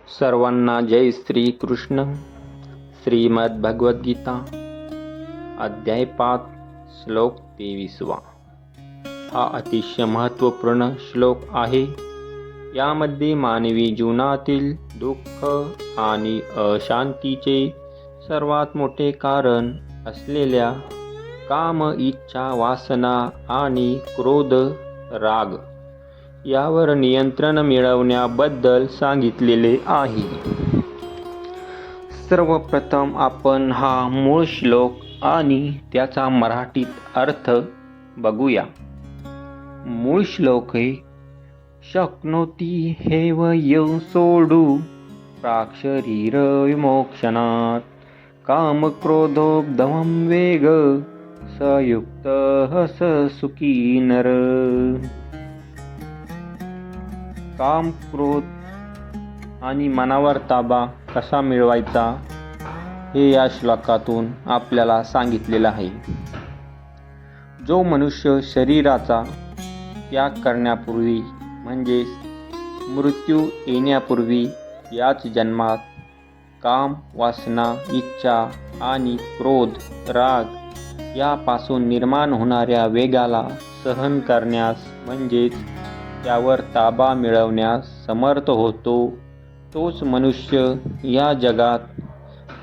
सर्वांना जय श्री कृष्ण. श्रीमद भगवद्गीता अध्याय 5 श्लोक 23. हा अतिशय महत्त्वपूर्ण श्लोक आहे. यामध्ये मानवी जीवनातील दुःख आणि अशांतीचे सर्वात मोठे कारण असलेल्या काम, इच्छा, वासना आणि क्रोध, राग यावर नियंत्रण मिळवण्याबद्दल सांगितलेले आहे. सर्वप्रथम आपण हा मूळ श्लोक आणि त्याचा मराठीत अर्थ बघूया. मूळ श्लोक आहे, शक्नोती हेव य सोडू प्राक्शरीर विमोक्षणात काम क्रोधोब्धमं वेग सयुक्त हस सुखी नर. काम, क्रोध आणि मनावर ताबा कसा मिळवायचा हे या श्लोकातून आपल्याला सांगितलेलं आहे. जो मनुष्य शरीराचा त्याग करण्यापूर्वी म्हणजे मृत्यू येण्यापूर्वी याच जन्मात काम, वासना, इच्छा आणि क्रोध, राग यापासून निर्माण होणाऱ्या वेगाला सहन करण्यास म्हणजेच त्यावर ताबा मिळवण्यास समर्थ होतो, तोच मनुष्य या जगात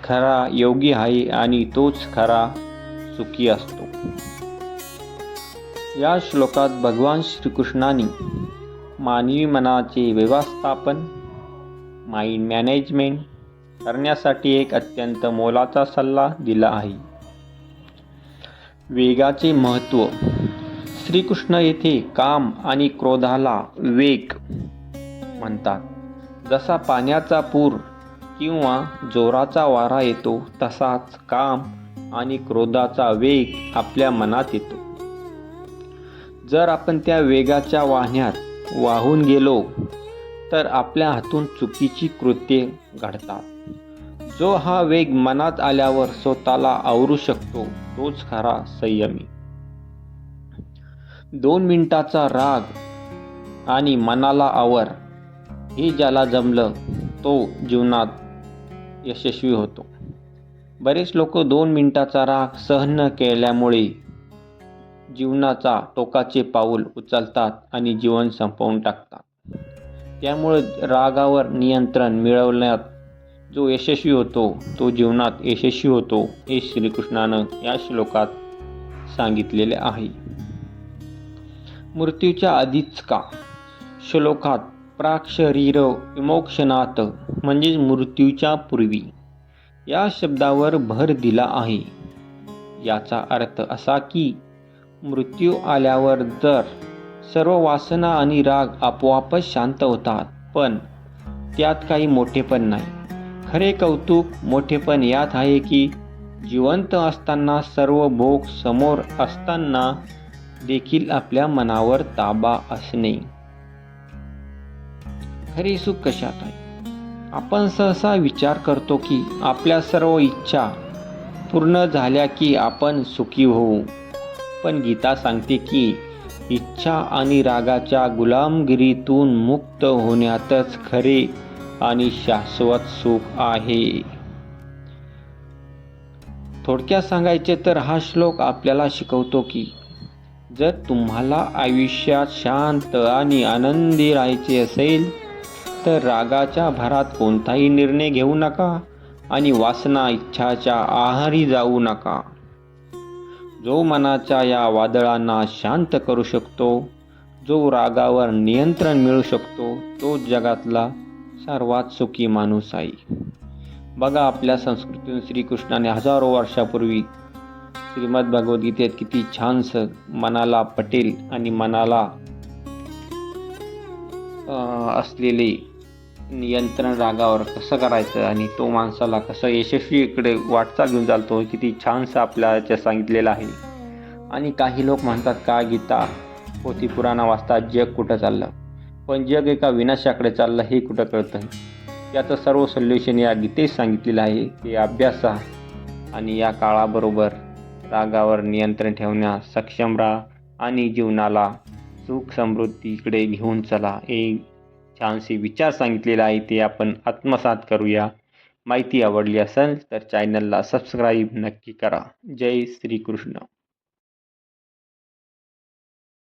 खरा योगी आहे आणि तोच खरा सुखी असतो. या श्लोकात भगवान श्रीकृष्णांनी मानवी मनाचे व्यवस्थापन माइंड मॅनेजमेंट करण्यासाठी एक अत्यंत मोलाचा सल्ला दिला आहे. वेगाचे महत्त्व. श्रीकृष्ण येथे काम आणि क्रोधाला वेग म्हणतात. जसा पाण्याचा पूर किंवा जोराचा वारा येतो तसाच काम आणि क्रोधाचा वेग आपल्या मनात येतो. जर आपण त्या वेगाच्या वाहनात वाहून गेलो तर आपल्या हातून चुकीची कृत्ये घडतात. जो हा वेग मनात आल्यावर स्वतःला आवरू शकतो तोच खरा संयमी. 2 मिनिटाचा राग आणि मनाला आवर हे ज्याला जमलं तो जीवनात यशस्वी होतो. बरेच लोक 2 मिनिटाचा राग सहन न केल्यामुळे जीवनाचा टोकाचे पाऊल उचलतात आणि जीवन संपवून टाकतात. त्यामुळे रागावर नियंत्रण मिळवण्यात जो यशस्वी होतो तो जीवनात यशस्वी होतो हे श्रीकृष्णानं या श्लोकात सांगितलेले आहे. मृत्यूच्या आधीच का. श्लोकात प्राक्शरीर विमोक्षणात म्हणजेच मृत्यूच्या पूर्वी या शब्दावर भर दिला आहे. याचा अर्थ असा की मृत्यू आल्यावर जर सर्व वासना आणि राग आपोआपच शांत होतात, पण त्यात काही मोठेपण नाही. खरे कौतुक मोठेपण यात आहे की जिवंत असताना सर्व भोग समोर असताना देखील आपल्या मनावर ताबा असणे. खरे सुख कशात आहे. आपण सहसा विचार करतो की आपल्या सर्व इच्छा पूर्ण झाल्या की आपण सुखी होऊ, पण गीता सांगते की इच्छा आणि रागाच्या गुलामगिरीतून मुक्त होण्यातच खरे आणि शाश्वत सुख आहे. थोडक्यात सांगायचे तर हा श्लोक आपल्याला शिकवतो की जर तुम्हाला आयुष्यात शांत आणि आनंदी राहायचे असेल तर रागाच्या भरात कोणताही निर्णय घेऊ नका आणि वासना इच्छाच्या आहारी जाऊ नका. जो मनाच्या या वादळांना शांत करू शकतो, जो रागावर नियंत्रण मिळवू शकतो, तो जगातला सर्वात सुखी माणूस आहे. बघा, आपल्या संस्कृतीतून श्रीकृष्णाने हजारो वर्षापूर्वी श्रीमद भगवद्गीतेत किती छानसं मनाला पटेल आणि मनाला असलेले नियंत्रण रागावर कसं करायचं आणि तो माणसाला कसं यशस्वीकडे वाटचाल घेऊन चालतो किती छानसं आपल्याला सांगितलेलं आहे. आणि काही लोक म्हणतात का गीता पोथी पुराणा वाचता जग कुठं चाललं, पण जग एका विनाशाकडे चाललं हे कुठं कळतं. याचं सर्व सोल्युशन या गीतेत सांगितलेलं आहे की अभ्यासा आणि या काळाबरोबर रागावर नियंत्रण ठेवण्यास सक्षम राहा आणि जीवनाला सुख समृद्धीकडे घेऊन चला. छानसे विचार सांगितलेले आहे ते आपण आत्मसात करूया. माहिती आवडली असेल तर चॅनलला सबस्क्राईब नक्की करा. जय श्रीकृष्ण.